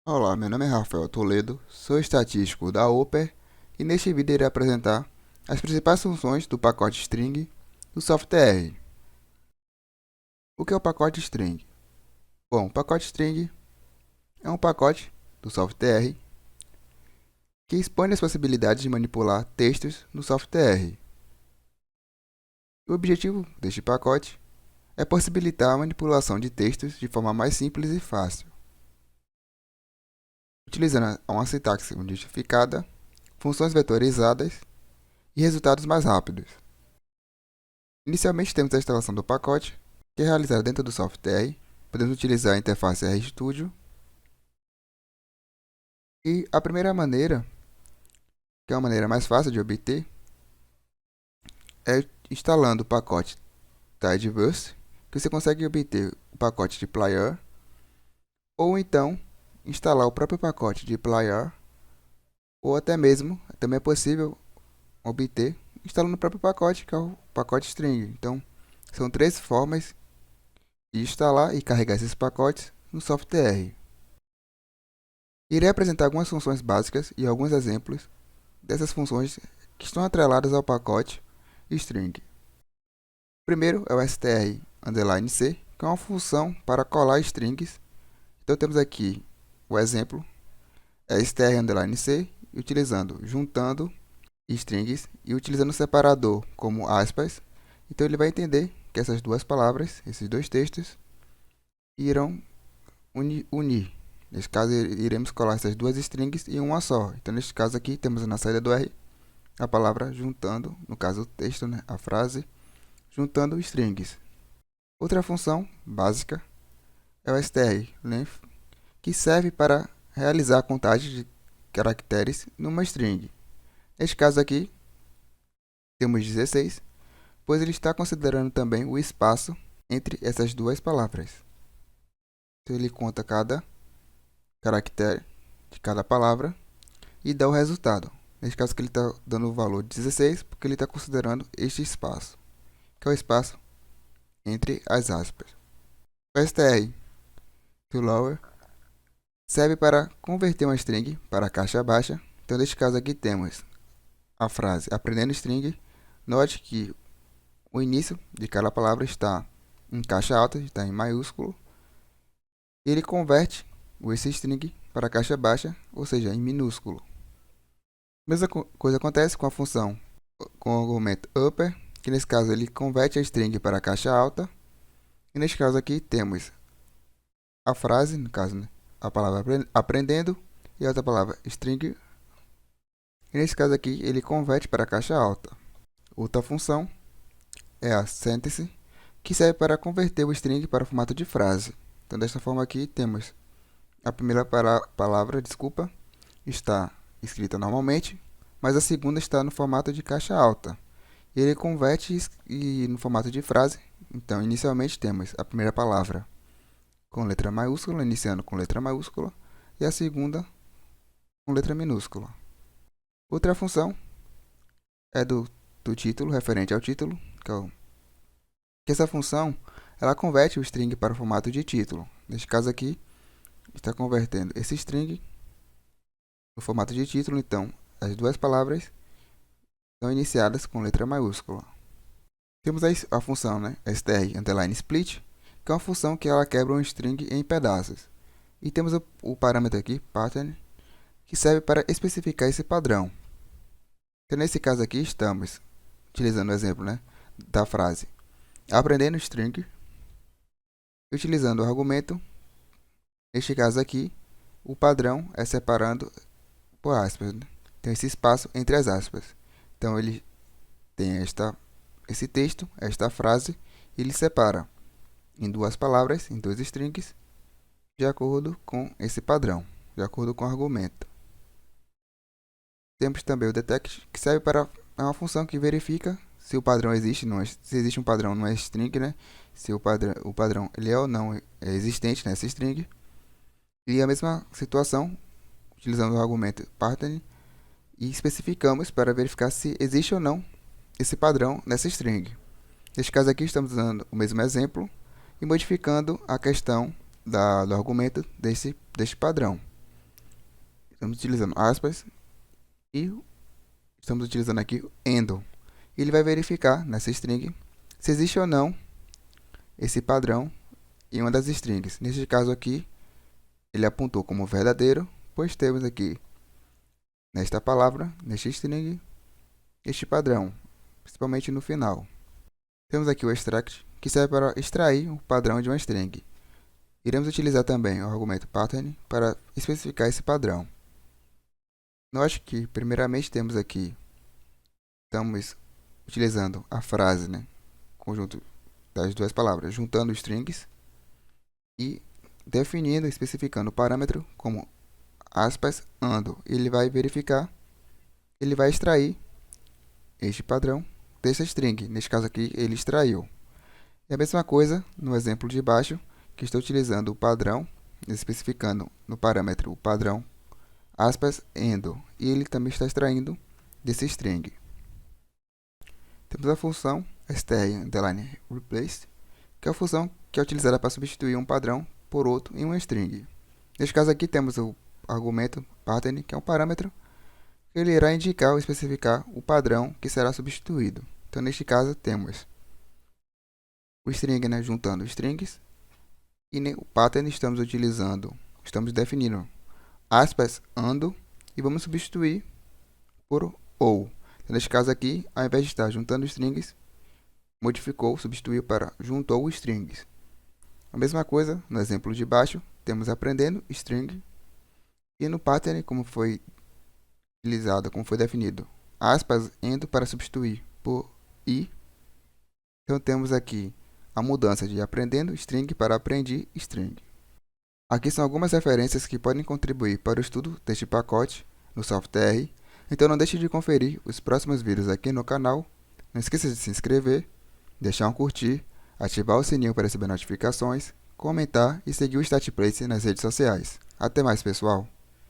Olá, meu nome é Rafael Toledo, sou estatístico da Upper e neste vídeo irei apresentar as principais funções do pacote string do software. O que é o pacote string? Bom, o pacote string é um pacote do software que expõe as possibilidades de manipular textos no software. O objetivo deste pacote é possibilitar a manipulação de textos de forma mais simples e fácil, utilizando uma sintaxe unificada, funções vetorizadas e resultados mais rápidos. Inicialmente temos a instalação do pacote, que é realizada dentro do software. Podemos utilizar a interface RStudio. E a primeira maneira, que é a maneira mais fácil de obter, é instalando o pacote Tidyverse, que você consegue obter o pacote de Player, ou então instalar o próprio pacote de Player, ou até mesmo, também é possível obter instalando o próprio pacote, que é o pacote string. Então, são três formas de instalar e carregar esses pacotes no software. Irei apresentar algumas funções básicas e alguns exemplos dessas funções que estão atreladas ao pacote string. Primeiro é o str_c, que é uma função para colar strings. Então temos aqui o exemplo, é str_c, utilizando, juntando strings e utilizando o separador como aspas. Então ele vai entender que essas duas palavras, esses dois textos, irão unir. Neste caso, iremos colar essas duas strings em uma só. Então, neste caso aqui, temos na saída do R a palavra juntando, no caso o texto, né, a frase, juntando strings. Outra função básica é o strLength, que serve para realizar a contagem de caracteres numa string. Neste caso aqui, temos 16, pois ele está considerando também o espaço entre essas duas palavras. Então, ele conta cada caractere de cada palavra e dá o resultado. Neste caso que ele está dando o valor de 16, porque ele está considerando este espaço, que é o espaço entre as aspas. O str to lower serve para converter uma string para caixa baixa. Então, neste caso aqui temos a frase aprendendo string. Note que o início de cada palavra está em caixa alta, está em maiúsculo. E ele converte esse string para caixa baixa, ou seja, em minúsculo. Mesma coisa acontece com a função com o argumento upper, que nesse caso ele converte a string para a caixa alta. E neste caso aqui temos a frase, no caso, né, a palavra aprendendo e a outra palavra string. E nesse caso aqui ele converte para a caixa alta. Outra função é a sentence, que serve para converter o string para o formato de frase. Então, desta forma aqui temos a primeira palavra, está escrita normalmente, mas a segunda está no formato de caixa alta. E ele converte no formato de frase. Então, inicialmente temos a primeira palavra com letra maiúscula, iniciando com letra maiúscula, e a segunda com letra minúscula. Outra função é do título, referente ao título, que essa função ela converte o string para o formato de título. Neste caso aqui, está convertendo esse string no formato de título. Então, as duas palavras são iniciadas com letra maiúscula. Temos a função, né, str_split, que é uma função que ela quebra um string em pedaços. E temos o parâmetro aqui, pattern, que serve para especificar esse padrão. Então, nesse caso aqui, estamos utilizando o exemplo, né, da frase aprendendo string, utilizando o argumento. Neste caso aqui, o padrão é separando por aspas, né? Tem esse espaço entre as aspas. Então, ele tem esse texto, esta frase, e ele separa em duas palavras, em dois strings, de acordo com esse padrão, de acordo com o argumento. Temos também o detect, que serve para uma função que verifica se o padrão existe, se existe um padrão numa string, né? Se o padrão ele é ou não existente nessa string. E a mesma situação, utilizando o argumento pattern, e especificamos para verificar se existe ou não esse padrão nessa string. Neste caso aqui, estamos usando o mesmo exemplo e modificando a questão do argumento deste padrão. Estamos utilizando aspas e estamos utilizando aqui o AND. Ele vai verificar nessa string se existe ou não esse padrão em uma das strings. Neste caso aqui, ele apontou como verdadeiro, pois temos aqui nesta palavra, neste string, este padrão, principalmente no final. Temos aqui o extract, que serve para extrair o padrão de uma string. Iremos utilizar também o argumento pattern para especificar esse padrão. Note que, primeiramente, estamos utilizando a frase, conjunto das duas palavras, juntando strings e definindo, especificando o parâmetro como aspas AND. Ele vai verificar, ele vai extrair este padrão dessa string. Neste caso aqui, ele extraiu. E a mesma coisa no exemplo de baixo, que estou utilizando o padrão, especificando no parâmetro o padrão aspas AND, e ele também está extraindo desse string. Temos a função str_replace, que é a função que é utilizada para substituir um padrão por outro em uma string. Neste caso aqui temos o argumento pattern, que é um parâmetro que ele irá indicar ou especificar o padrão que será substituído. Então, neste caso, temos o string, juntando strings, e o pattern estamos definindo aspas AND, e vamos substituir por OU. Então, neste caso aqui, ao invés de estar juntando strings, substituiu para juntou strings. A mesma coisa no exemplo de baixo, temos aprendendo string, e no pattern, como foi definido, aspas AND para substituir por i. Então temos aqui a mudança de aprendendo string para aprendi string. Aqui são algumas referências que podem contribuir para o estudo deste pacote no software. Então não deixe de conferir os próximos vídeos aqui no canal. Não esqueça de se inscrever, deixar um curtir, ativar o sininho para receber notificações, comentar e seguir o StatPlace nas redes sociais. Até mais, pessoal!